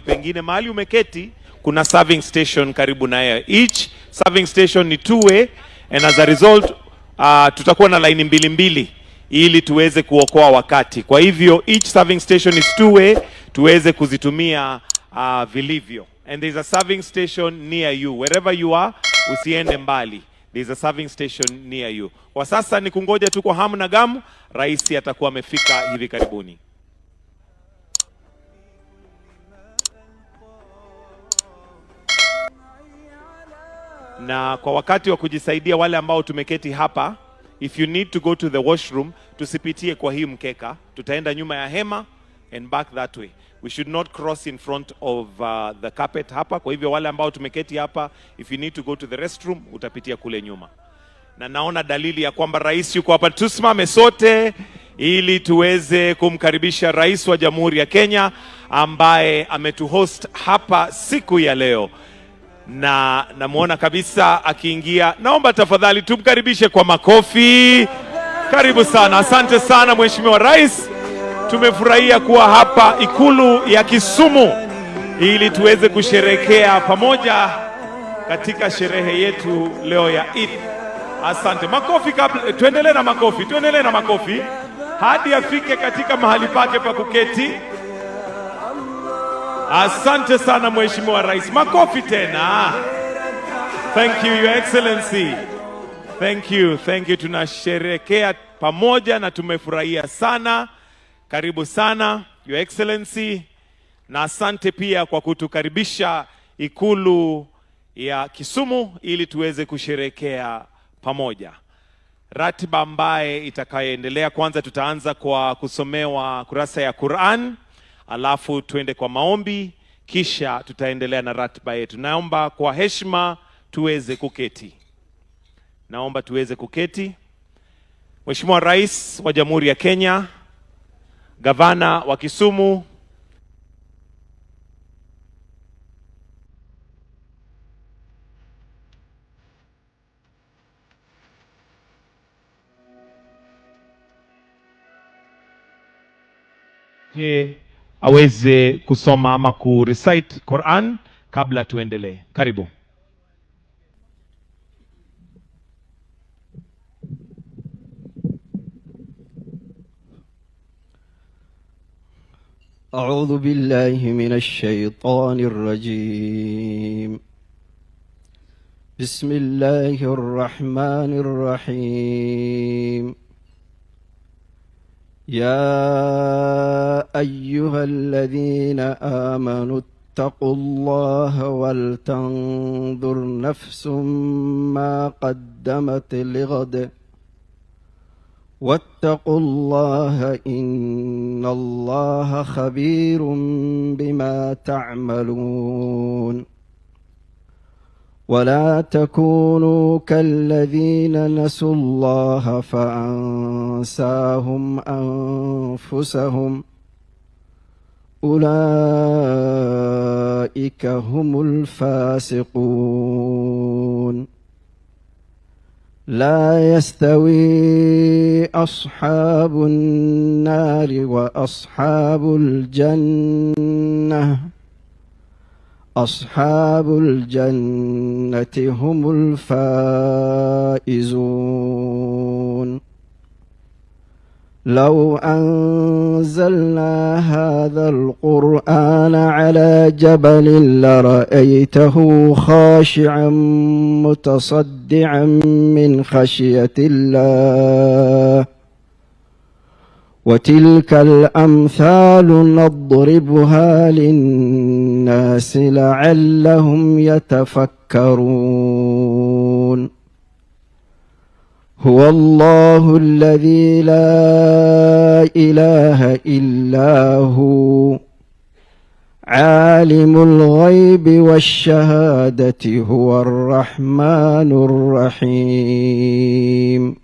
Pengine mahali umeketi kuna serving station karibu naye. Each serving station ni two-way, and as a result tutakuwa na line mbili ili tuweze kuokoa wakati. Kwa hivyo each serving station is two-way, tuweze kuzitumia vilivyo. And there is a serving station near you. Wherever you are, usiende mbali. There is a serving station near you. Kwa sasa ni kungoja tu kwa hamu na gamu, rais atakuwa amefika hivi karibuni. Na kwa wakati wa kujisaidia wale ambao tumeketi hapa, if you need to go to the washroom, tusipitie kwa hii mkeka, tutaenda nyuma ya hema and back that way. We should not cross in front of the carpet hapa. Kwa hivyo wale ambao tumeketi hapa, if you need to go to the restroom, utapitia kule nyuma. Na naona dalili ya kwamba rais yuko hapa. Tusimame sote ili tuweze kumkaribisha rais wa Jamhuri ya Kenya ambaye ametuhost hapa siku ya leo. Na namuona kabisa akiingia. Naomba tafadhali tumkaribishe kwa makofi. Karibu sana. Asante sana Mheshimiwa Rais. Tumefurahia kuwa hapa Ikulu ya Kisumu ili tuweze kusherehekea pamoja katika sherehe yetu leo ya Eid. Asante. Makofi kabla tuendelee na makofi hadi afike katika mahali pake pa kuketi. Asante sana Mheshimiwa Rais. Makofi tena. Thank you, Your Excellency. Thank you. Tunasherehekea pamoja na tumefurahia sana. Karibu sana Your Excellency. Na asante pia kwa kutukaribisha Ikulu ya Kisumu ili tuweze kusherehekea pamoja. Ratiba ambaye itakayoendelea, kwanza tutaanza kwa kusomewa kurasa ya Quran, alafu tuende kwa maombi, kisha tutaendelea na ratiba yetu. Naomba kwa heshima tuweze kuketi. Mheshimiwa Rais wa Jamhuri ya Kenya, Gavana wa Kisumu, aweze kusoma ama kurecite Quran kabla tuendelee. Karibu. أعوذ بالله من الشيطان الرجيم. بسم الله الرحمن الرحيم. يا أيها الذين آمنوا اتقوا الله ولتنظر نفس ما قدمت لغد واتقوا الله إن الله خبير بما تعملون. ولا تكونوا كالذين نسوا الله فأنساهم أنفسهم أولئك هم الفاسقون. لا يستوي أصحاب النار وأصحاب الجنة. أصحاب الجنة هم الفائزون. لو أنزلنا هذا القرآن على جبل لرأيته خاشعا متصدعا من خشية الله. وتلك الأمثال نضربها للناس لعلهم يتفكرون. هو الله الذي لا إله إلا هو عالم الغيب والشهادة هو الرحمن الرحيم.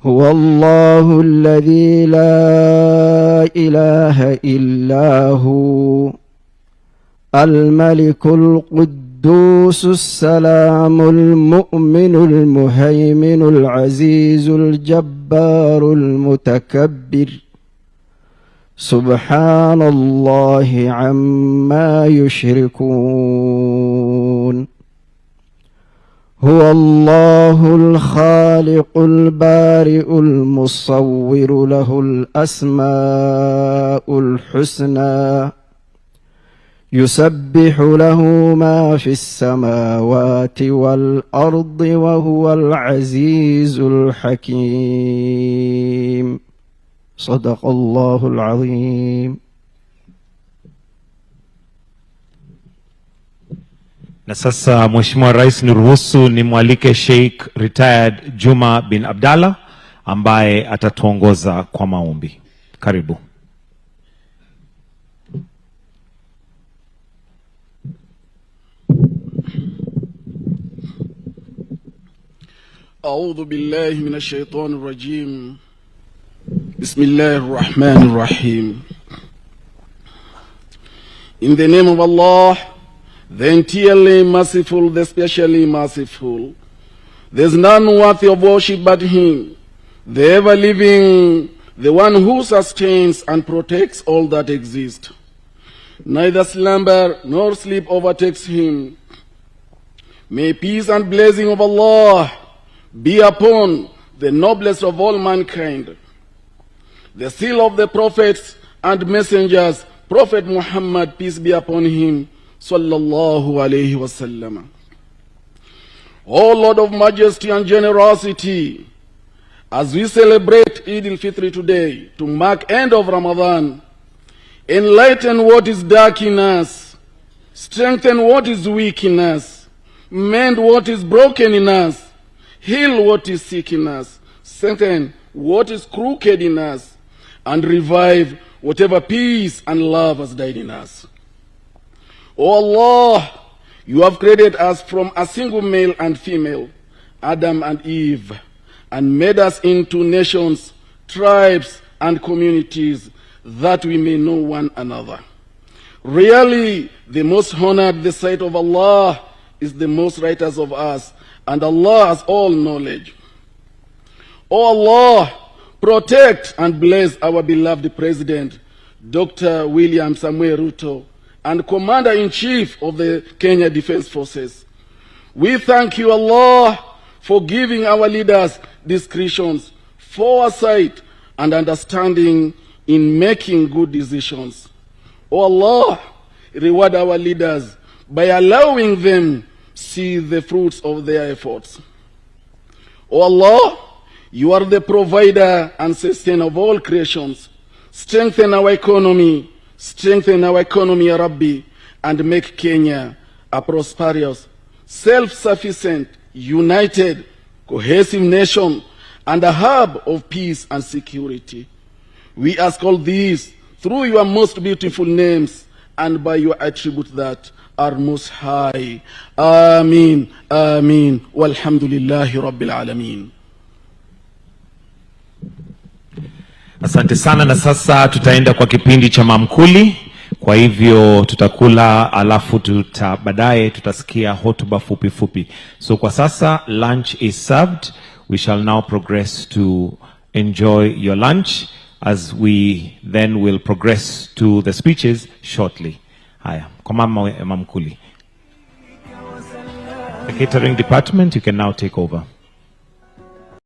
هو الله الذي لا إله إلا هو الملك القدوس السلام المؤمن المهيمن العزيز الجبار المتكبر سبحان الله عما يشركون هو الله الخالق البارئ المصور له الأسماء الحسنى يسبح له ما في السماوات والأرض وهو العزيز الحكيم صدق الله العظيم. Na sasa Mheshimiwa Rais, niruhusu nimwalike Sheikh Retired Juma bin Abdallah ambaye atatuongoza kwa maombi. Karibu. أعوذ بالله من الشيطان الرجيم بسم الله الرحمن الرحيم. In the name of Allah, the entirely merciful, the specially merciful. There's none worthy of worship but Him, the ever-living, the one who sustains and protects all that exists. Neither slumber nor sleep overtakes Him. May peace and blessing of Allah be upon the noblest of all mankind, the seal of the prophets and messengers, Prophet Muhammad, peace be upon him, sallallahu alayhi wasallam. O Lord of majesty and generosity, as we celebrate Eid al-Fitr today to mark end of Ramadan, enlighten what is dark in us, strengthen what is weak in us, mend what is broken in us, heal what is sick in us, strengthen what is crooked in us, and revive whatever peace and love has died in us. O Allah, you have created us from a single male and female, Adam and Eve, and made us into nations, tribes, and communities that we may know one another. Really, the most honored the sight of Allah is the most righteous of us, and Allah has all knowledge. O Allah, protect and bless our beloved President, Dr. William Samuel Ruto, and Commander-in-Chief of the Kenya Defense Forces. We thank you, Allah, for giving our leaders discretions, foresight, and understanding in making good decisions. O Allah, reward our leaders by allowing them see the fruits of their efforts. O Allah, you are the provider and sustainer of all creations. Strengthen our economy, Ya Rabbi, and make Kenya a prosperous, self-sufficient, united, cohesive nation and a hub of peace and security. We ask all these through your most beautiful names and by your attribute that are most high. Ameen, ameen, walhamdulillahi rabbil alameen. Asante sana, na sasa tutaenda kwa kipindi cha mamkuli. Kwa hivyo tutakula alafu baadaye tutasikia hotuba fupi fupi. So kwa sasa lunch is served. We shall now progress to enjoy your lunch as we then will progress to the speeches shortly. Haya, kwa mama mamkuli. The catering department, you can now take over.